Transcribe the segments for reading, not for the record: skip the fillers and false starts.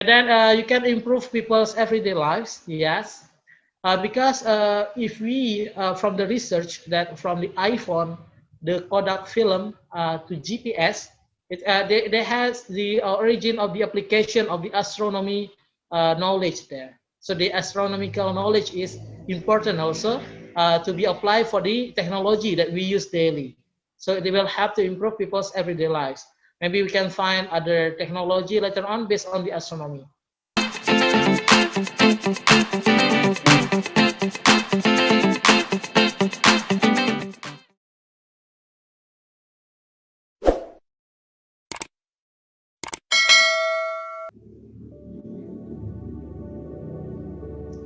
And then you can improve people's everyday lives. Yes, because if we from the research that from the iPhone, the Kodak film to GPS, they has the origin of the application of the astronomy knowledge there. So the astronomical knowledge is important also to be applied for the technology that we use daily. So they will have to improve people's everyday lives. Maybe we can find other technology later on based on the astronomy.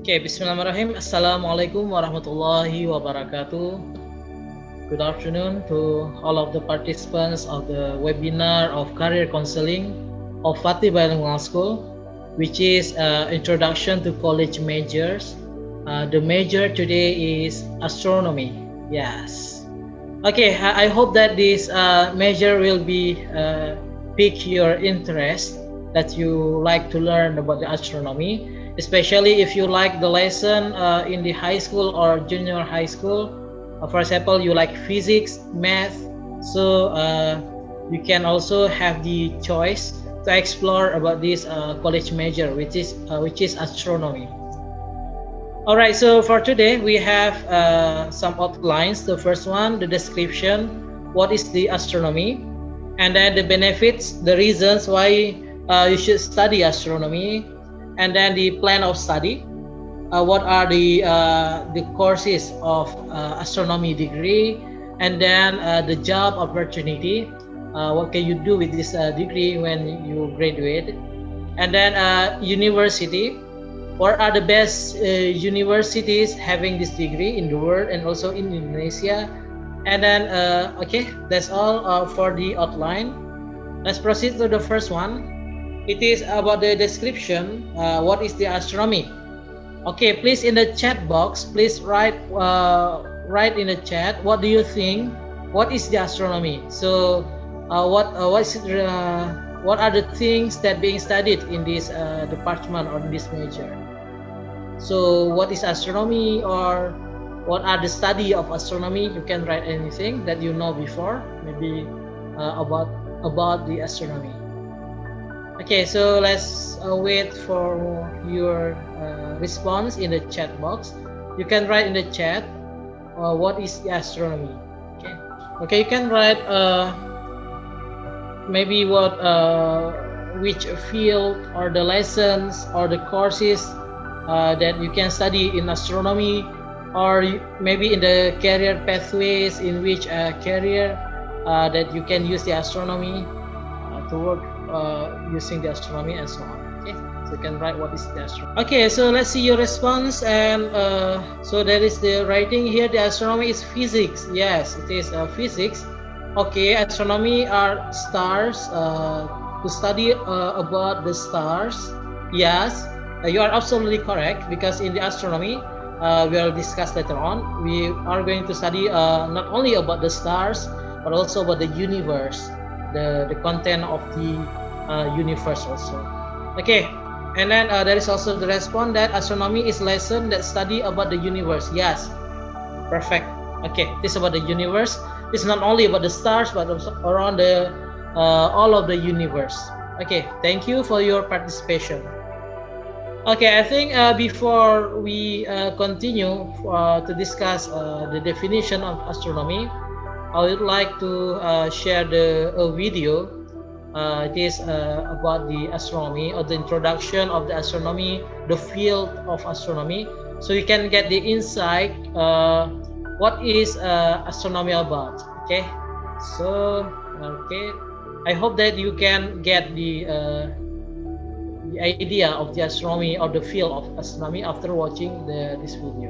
Okay, Bismillahirrahmanirrahim. Assalamualaikum warahmatullahi wabarakatuh. Good afternoon to all of the participants of the webinar of career counseling of Fatih Bilingual School, which is introduction to college majors. The major today is astronomy. Yes. Okay, I hope that this major will be pique your interest, that you like to learn about the astronomy, especially if you like the lesson in the high school or junior high school. For example, you like physics, math, so you can also have the choice to explore about this college major, which is astronomy. All right, so for today we have some outlines. The first one, the description, what is the astronomy, and then the benefits, the reasons why you should study astronomy, and then the plan of study, what are the courses of astronomy degree, and then the job opportunity, what can you do with this degree when you graduate, and then university, what are the best universities having this degree in the world and also in Indonesia. And then okay, that's all for the outline. Let's proceed to the first one. It is about the description. What is the astronomy? Okay, please in the chat box, please write in the chat, what do you think, what is the astronomy? So what are the things that being studied in this department or in this major? So what is astronomy, or what are the study of astronomy? You can write anything that you know before, maybe about the astronomy. Okay, so let's wait for your response in the chat box. You can write in the chat what is the astronomy. Okay, okay, you can write maybe what which field or the lessons or the courses that you can study in astronomy, or maybe in the career pathways in which career that you can use the astronomy to work using the astronomy and so on. Okay, so you can write what is the astronomy. Okay, so let's see your response. And so there is the writing here, the astronomy is physics. Yes, it is physics. Okay, astronomy are stars, to study about the stars. Yes, you are absolutely correct, because in the astronomy, we'll discuss later on, we are going to study not only about the stars, but also about the universe, the content of the universe also. Okay, and then there is also the response that astronomy is lesson that study about the universe. Yes, perfect. Okay, this is about the universe. It's not only about the stars, but also around the all of the universe. Okay, thank you for your participation. Okay, I think before we continue to discuss the definition of astronomy, I would like to share a video. It is about the astronomy, or the introduction of the astronomy, the field of astronomy, so you can get the insight what is astronomy about. Okay, so okay, I hope that you can get the idea of the astronomy or the field of astronomy after watching this video.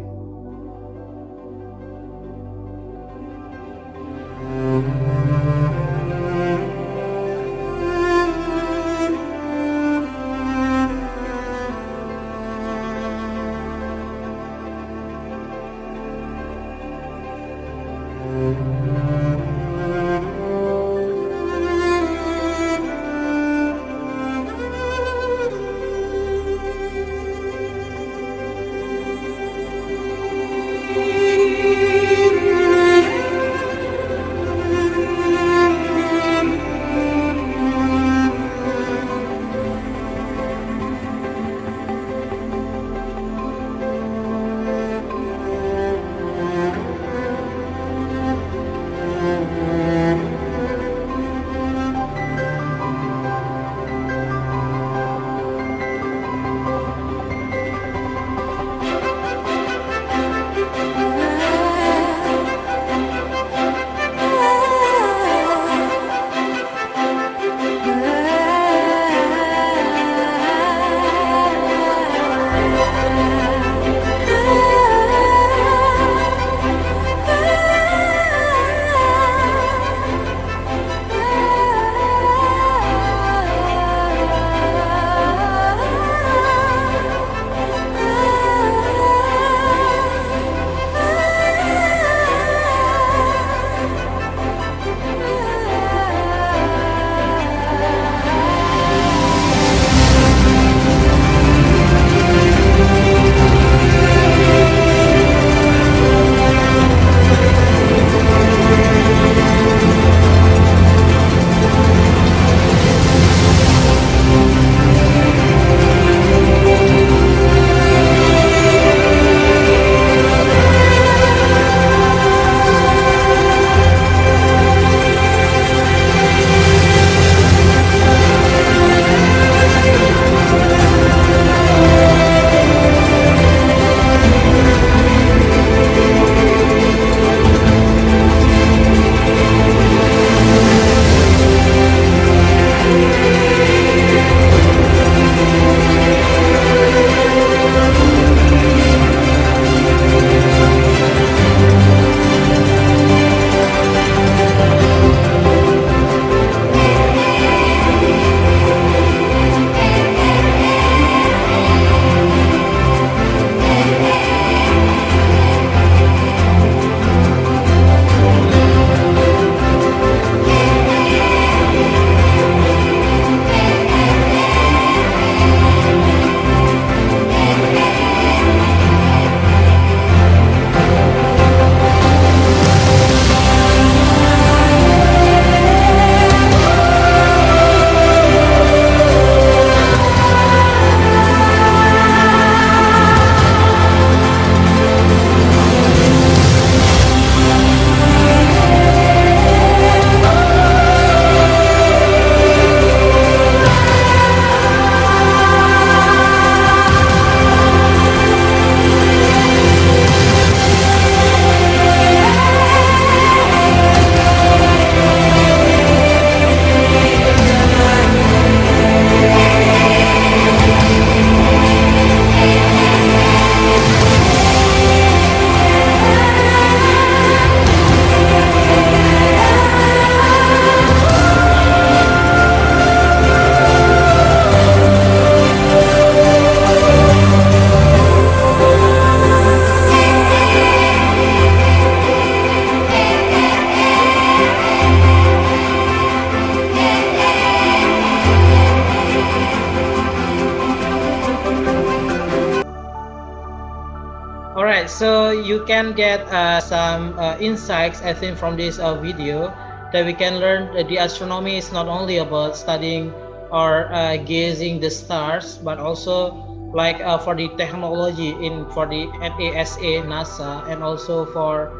right, so you can get some insights, I think, from this video that we can learn that the astronomy is not only about studying or gazing the stars, but also like for the technology in for the NASA, NASA, and also for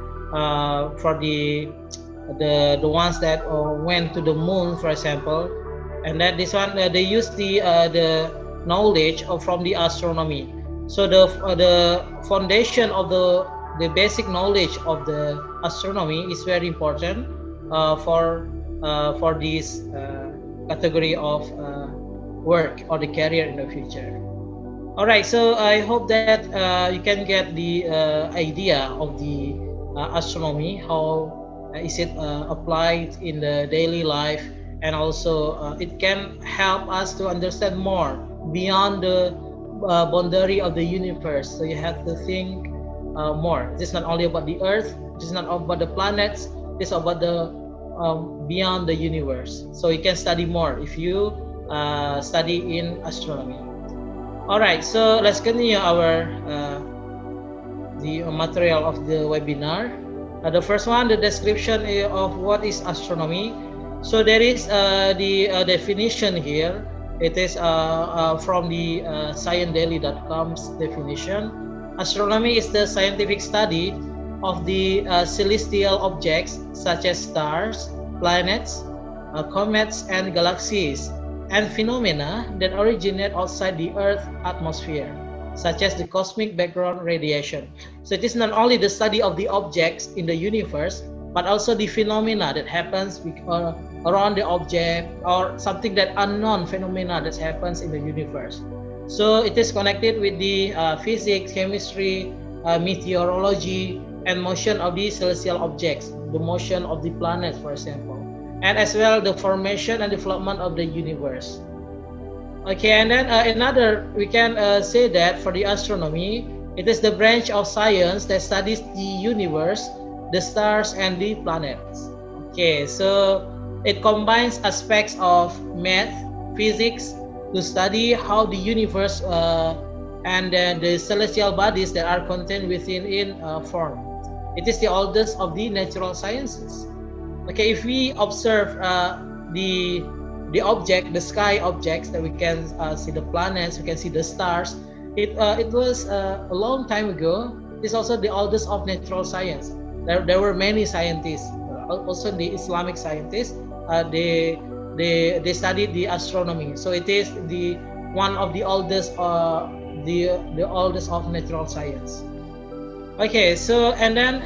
the ones that went to the moon, for example, and that this one they use the knowledge from the astronomy. So the foundation of the basic knowledge of the astronomy is very important for this category of work or the career in the future. All right, so I hope that you can get the idea of the astronomy, how is it applied in the daily life, and also it can help us to understand more beyond the boundary of the universe. So you have to think more. It is not only about the Earth, it is not about the planets, it is about the beyond the universe. So you can study more if you study in astronomy. All right, so let's continue our the material of the webinar. The first one, the description of what is astronomy. So there is the definition here. It is from the sciencedaily.com's definition. Astronomy is the scientific study of the celestial objects such as stars, planets, comets, and galaxies, and phenomena that originate outside the Earth's atmosphere, such as the cosmic background radiation. So it is not only the study of the objects in the universe, but also the phenomena that happens around the object, or something that unknown phenomena that happens in the universe. So it is connected with the physics, chemistry, meteorology, and motion of the celestial objects, the motion of the planets, for example, and as well the formation and development of the universe. Okay, and then another, we can say that for the astronomy, it is the branch of science that studies the universe, the stars, and the planets. Okay, so it combines aspects of math, physics, to study how the universe and the celestial bodies that are contained within it form. It is the oldest of the natural sciences. Okay, if we observe the object, the sky objects, that we can see the planets, we can see the stars. It was a long time ago. It's also the oldest of natural science. There were many scientists, also the Islamic scientists. They studied the astronomy. So it is the one of the oldest the oldest of natural science. Okay, so and then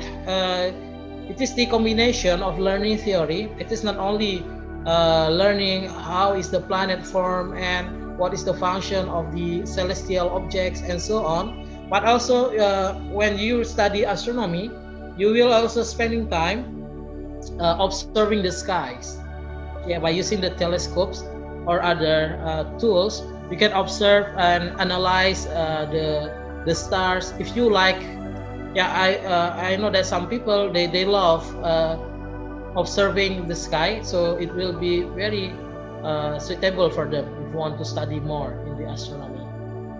it is the combination of learning theory. It is not only learning how is the planet formed and what is the function of the celestial objects and so on, but also when you study astronomy, you will also spending time observing the skies. Yeah, by using the telescopes or other tools, you can observe and analyze the stars. If you like, yeah, I know that some people they love observing the sky, so it will be very suitable for them if you want to study more in the astronomy.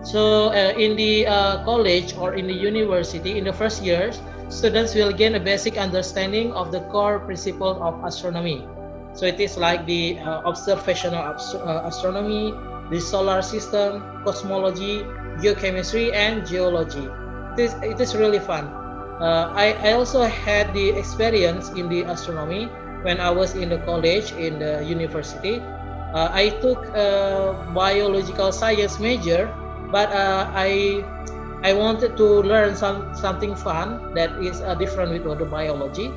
So in the college or in the university, in the first years, students will gain a basic understanding of the core principles of astronomy. So it is like the observational astronomy, the solar system, cosmology, geochemistry, and geology. It is really fun. I also had the experience in the astronomy when I was in the college, in the university. I took a biological science major, but I wanted to learn something fun that is different with the biology.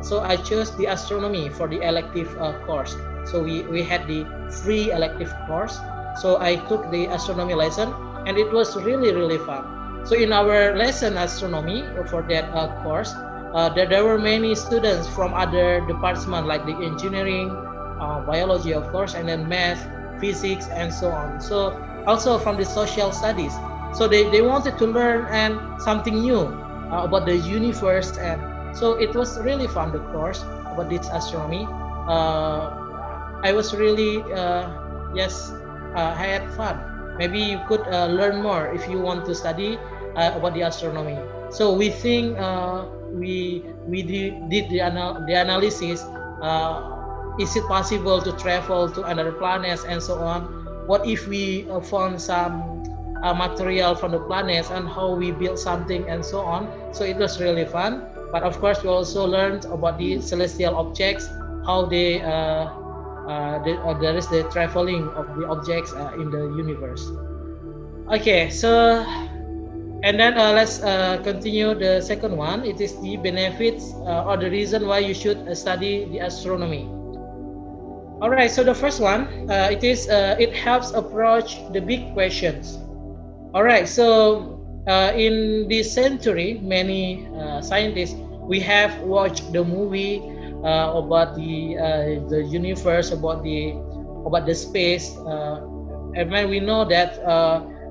So I chose the astronomy for the elective course. So we had the free elective course. So I took the astronomy lesson, and it was really fun. So in our lesson astronomy for that course, there were many students from other departments like the engineering, biology of course, and then math, physics, and so on. So also from the social studies. So they wanted to learn and something new about the universe, and so it was really fun, the course about this astronomy. I was really I had fun. Maybe you could learn more if you want to study about the astronomy. So we think we did the analysis. Is it possible to travel to other planets and so on? What if we found some material from the planets and how we build something and so on? So it was really fun. But of course, we also learned about the celestial objects, how there is the traveling of the objects in the universe. Okay, so and then let's continue the second one. It is the benefits or the reason why you should study the astronomy. All right, so the first one, it helps approach the big questions. All right, so in this century, many scientists, we have watched the movie about the universe, about the space, and when we know that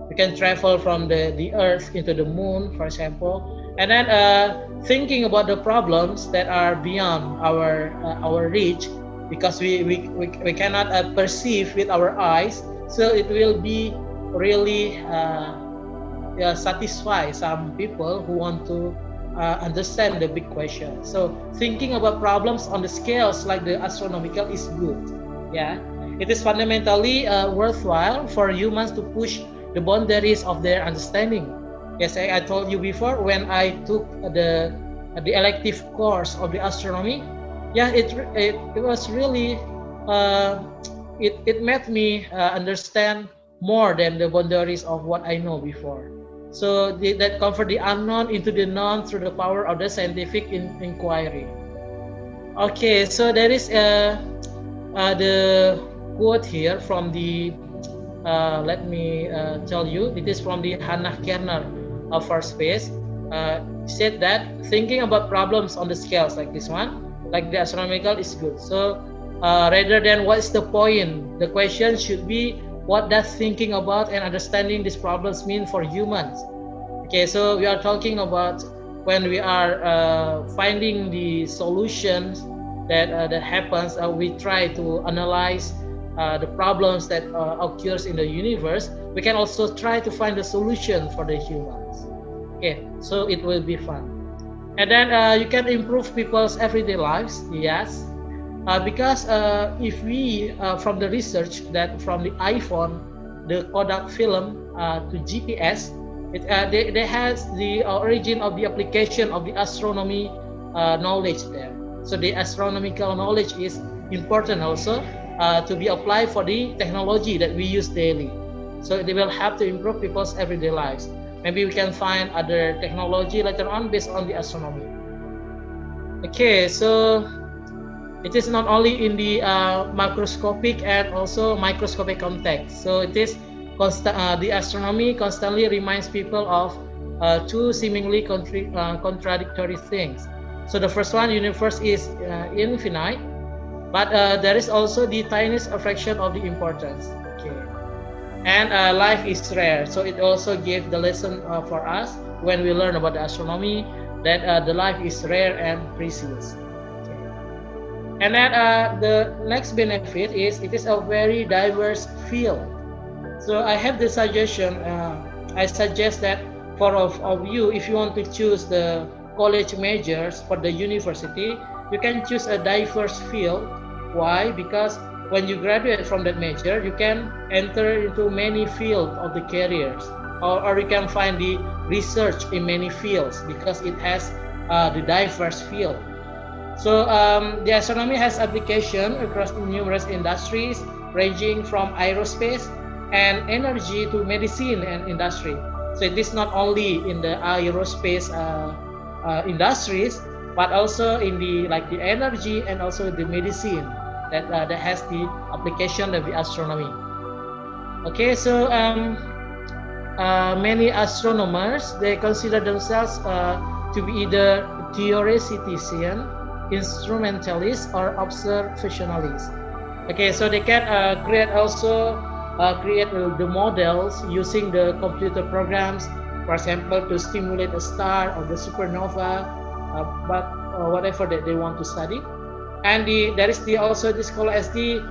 we can travel from the Earth into the Moon, for example, and then thinking about the problems that are beyond our reach, because we cannot perceive with our eyes, so it will be really satisfy some people who want to understand the big question. So thinking about problems on the scales like the astronomical is good. Yeah, it is fundamentally worthwhile for humans to push the boundaries of their understanding. Yes, I told you before, when I took the elective course of the astronomy, yeah, it was really it made me understand more than the boundaries of what I know before. So that convert the unknown into the known through the power of the scientific inquiry. Okay, so there is the quote here from the let me tell you, it is from the Hannah Kerner of our space. Said that thinking about problems on the scales like this one, like the astronomical, is good. So rather than what's the point, the question should be what does thinking about and understanding these problems mean for humans. Okay, so we are talking about when we are finding the solutions that happens, we try to analyze the problems that occurs in the universe. We can also try to find a solution for the humans. Okay, so it will be fun. And then you can improve people's everyday lives, yes. Because if we, from the research that from the iPhone, the Kodak film to GPS, they has the origin of the application of the astronomy knowledge there. So the astronomical knowledge is important also to be applied for the technology that we use daily. So they will help to improve people's everyday lives. Maybe we can find other technology later on based on the astronomy. Okay, so it is not only in the macroscopic and also microscopic context. So it is the astronomy constantly reminds people of two seemingly contradictory things. So the first one, universe is infinite, but there is also the tiniest fraction of the importance. Okay, and life is rare. So it also gave the lesson for us when we learn about the astronomy that the life is rare and precious. And then the next benefit is it is a very diverse field. So I have the suggestion, I suggest that for of you, if you want to choose the college majors for the university, you can choose a diverse field. Why? Because when you graduate from that major, you can enter into many fields of the careers, or you can find the research in many fields because it has the diverse field. So the astronomy has application across numerous industries, ranging from aerospace and energy to medicine and industry. So it is not only in the aerospace industries, but also in the energy and also the medicine that has the application of the astronomy. Okay, so many astronomers, they consider themselves to be either theoretician, instrumentalist, or observationalist. Okay, so they can create the models using the computer programs, for example, to stimulate a star or the supernova, whatever that they want to study. And there is also this called as the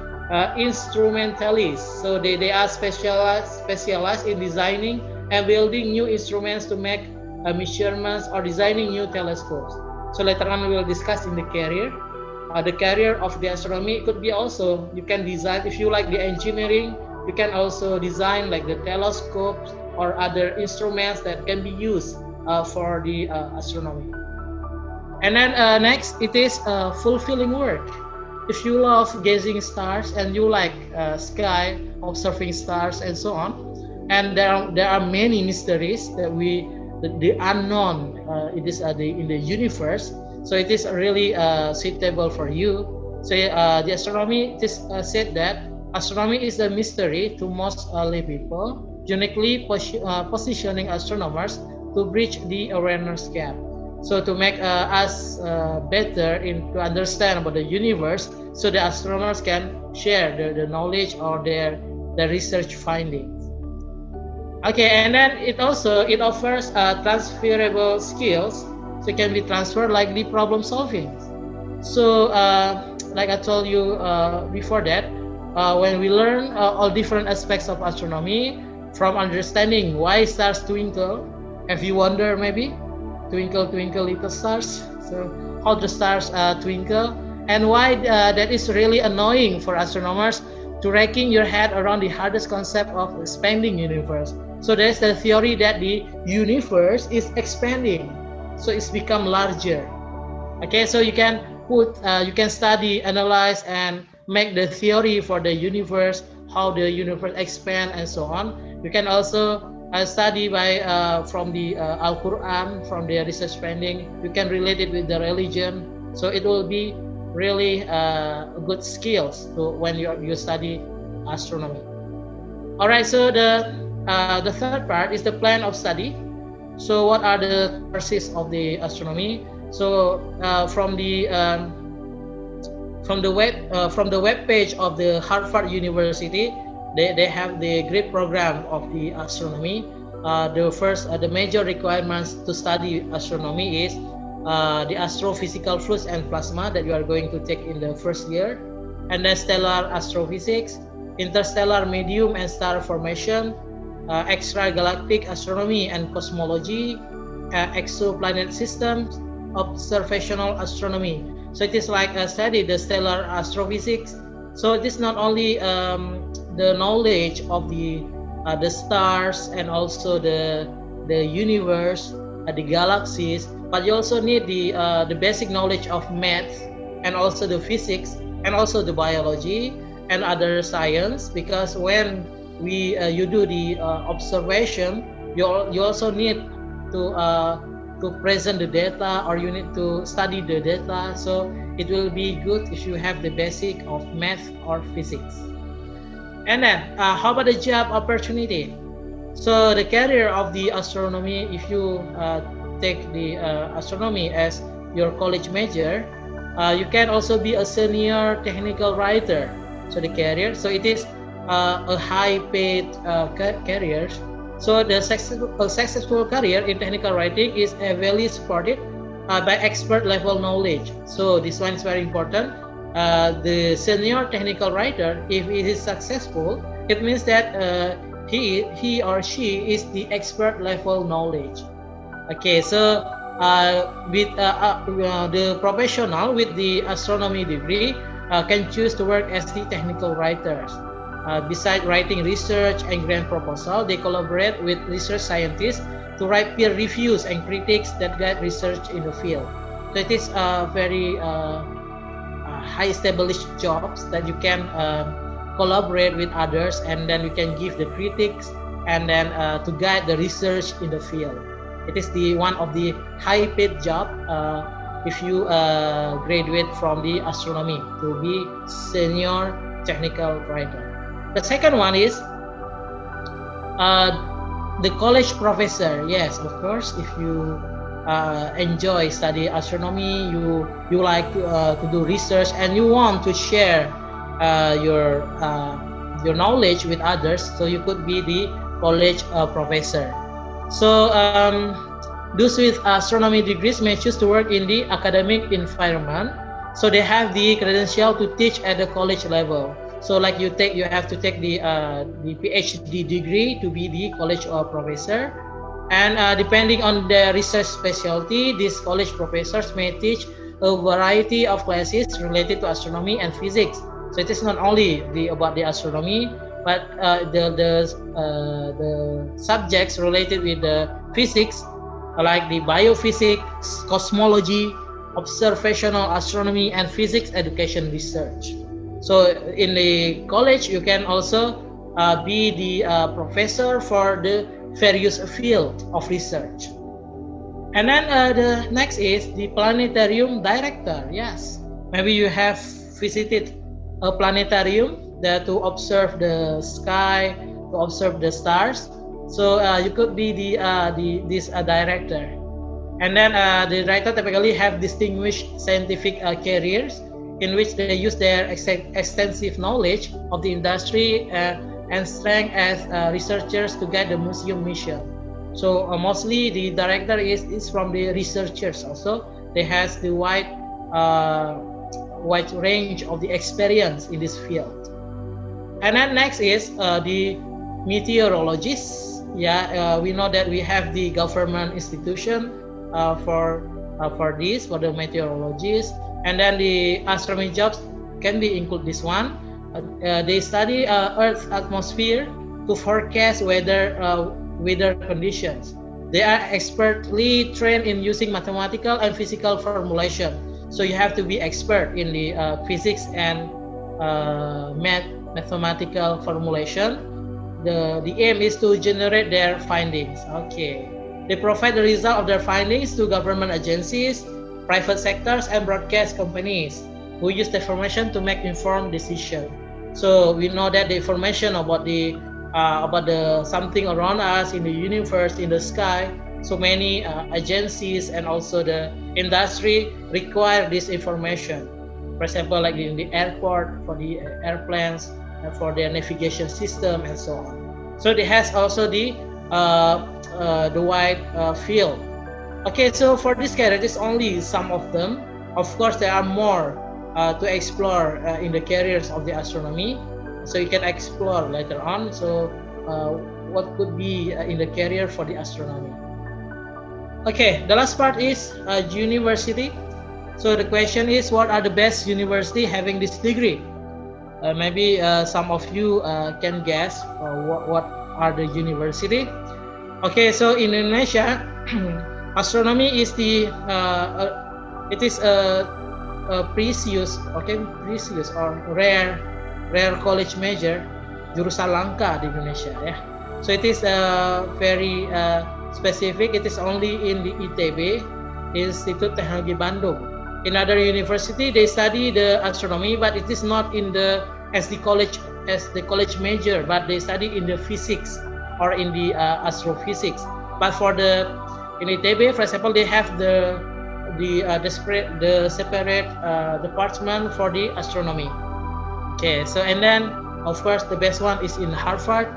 instrumentalist. So they are specialized in designing and building new instruments to make measurements or designing new telescopes. So later on we will discuss in the career. The career of the astronomy could be also, you can design, if you like the engineering, you can also design like the telescopes or other instruments that can be used for the astronomy. And then next, it is fulfilling work. If you love gazing stars and you like sky, observing stars and so on, and there are many mysteries that the unknown it is in the universe, so it is really suitable for you. So the astronomy, it is said that astronomy is a mystery to most lay people, uniquely positioning astronomers to bridge the awareness gap. So to make us better to understand about the universe, so the astronomers can share the knowledge or their research findings. Okay, and then it offers transferable skills, so it can be transferred like the problem solving. So like I told you before that, when we learn all different aspects of astronomy, from understanding why stars twinkle, have you wonder maybe? Twinkle, twinkle, little stars. So how the stars twinkle, and why that is really annoying for astronomers to wracking your head around the hardest concept of expanding universe. So there's the theory that the universe is expanding, so it's become larger. Okay, so you can you can study, analyze, and make the theory for the universe, how the universe expand and so on. You can also study by from the Al-Quran, from the research finding. You can relate it with the religion, so it will be really good skills to when you study astronomy. All right, so the third part is the plan of study. So what are the courses of the astronomy? So from the web page of the Harvard University, they have the great program of the astronomy. The major requirements to study astronomy is the astrophysical flux and plasma that you are going to take in the first year, and then stellar astrophysics, interstellar medium and star formation, extragalactic astronomy and cosmology, exoplanet systems, observational astronomy. So it is like a study the stellar astrophysics. So it is not only the knowledge of the stars and also the universe, the galaxies, but you also need the basic knowledge of math and also the physics and also the biology and other science, because when you do the observation, you also need to present the data, or you need to study the data. So it will be good if you have the basic of math or physics. And then how about the job opportunity? So the career of the astronomy, if you take the astronomy as your college major, you can also be a senior technical writer. So the career, so it is a high paid career. So the successful career in technical writing is heavily supported by expert level knowledge. So this one is very important. The senior technical writer, if it is successful, it means that he or she is the expert level knowledge. Okay, so with the professional with the astronomy degree can choose to work as the technical writers. Besides writing research and grant proposal, they collaborate with research scientists to write peer reviews and critiques that guide research in the field. So it is very high established jobs that you can collaborate with others, and then you can give the critics and then to guide the research in the field. It is one of the high paid job if you graduate from the astronomy to be senior technical writer. The second one is the college professor. Yes, of course, if you enjoy study astronomy, you like to do research, and you want to share your knowledge with others, so you could be the college professor. So those with astronomy degrees may choose to work in the academic environment, so they have the credential to teach at the college level. So like you have to take the PhD degree to be the college professor. And depending on the research specialty, these college professors may teach a variety of classes related to astronomy and physics. So it is not only about the astronomy, but the subjects related with the physics, like the biophysics, cosmology, observational astronomy, and physics education research. So in the college, you can also be the professor for the various field of research. And then the next is the planetarium director. Yes, maybe you have visited a planetarium to observe the sky, to observe the stars. So you could be this director. And then the director typically have distinguished scientific careers in which they use their extensive knowledge of the industry and strength as researchers to guide the museum mission. So mostly the director is from the researchers also. They has the wide range of the experience in this field. And then next is the meteorologists. Yeah, we know that we have the government institution for the meteorologists. And then the astronomy jobs can be include this one. They study Earth's atmosphere to forecast weather conditions. They are expertly trained in using mathematical and physical formulation. So you have to be expert in the physics and mathematical formulation. The aim is to generate their findings. Okay. They provide the result of their findings to government agencies, private sectors, and broadcast companies who use the information to make informed decisions. So we know that the information about the something around us in the universe, in the sky, so many agencies and also the industry require this information. For example, like in the airport, for the airplanes, for their navigation system, and so on. So it has also the wide field. Okay, so for this career, this is only some of them. Of course, there are more to explore in the careers of the astronomy. So you can explore later on. So what could be in the career for the astronomy? Okay, the last part is university. So the question is, what are the best university having this degree? Maybe some of you can guess what are the university. Okay, so in Indonesia, astronomy is a precious or rare college major, jurusan langka di Indonesia, ya. So it is very specific. It is only in the ITB, Institut Teknologi Bandung. In other university, they study the astronomy, but it is not in as the college major, but they study in the physics or in the astrophysics. But in ITB, for example, they have the separate department for the astronomy. Okay, so and then of course the best one is in Harvard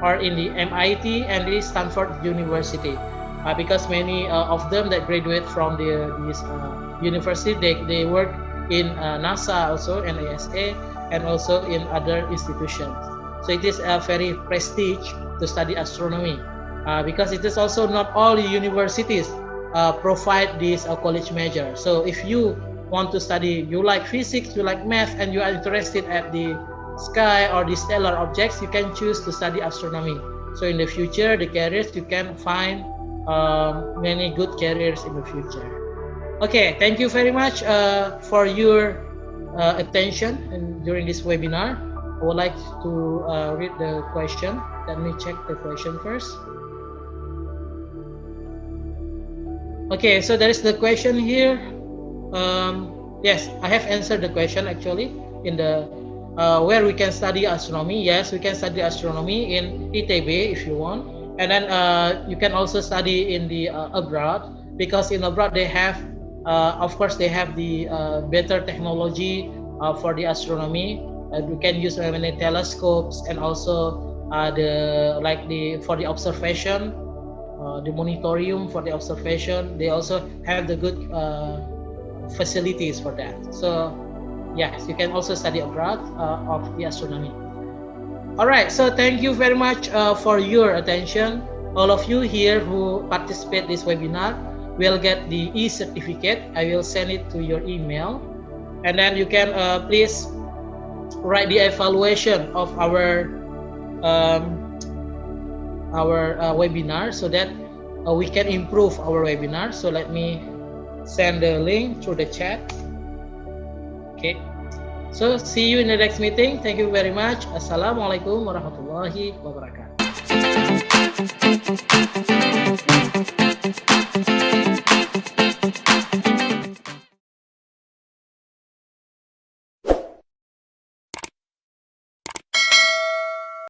or in the MIT and the Stanford University, because many of them that graduate from this university, they work in NASA also and NASA and also in other institutions. So it is a very prestige to study astronomy, because it is also not all universities provide this college major. So if you want to study, you like physics, you like math, and you are interested at the sky or the stellar objects, you can choose to study astronomy. So in the future, the careers, you can find many good careers in the future. Okay, thank you very much for your attention during this webinar. I would like to read the question. Let me check the question first. Okay, so there is the question here. Yes, I have answered the question actually in the where we can study astronomy. Yes, we can study astronomy in ITB if you want, and then you can also study in the abroad, because in abroad they have, of course, they have the better technology for the astronomy. We can use many telescopes and also for the observation. The monitorium for the observation, they also have the good facilities for that. So yes, you can also study abroad of the astronomy. All right, so thank you very much for your attention. All of you here who participate this webinar will get the e-certificate. I will send it to your email, and then you can please write the evaluation of um, our webinar so that we can improve our webinar. So let me send the link through the chat. Okay. So see you in the next meeting. Thank you very much. Assalamualaikum warahmatullahi wabarakatuh.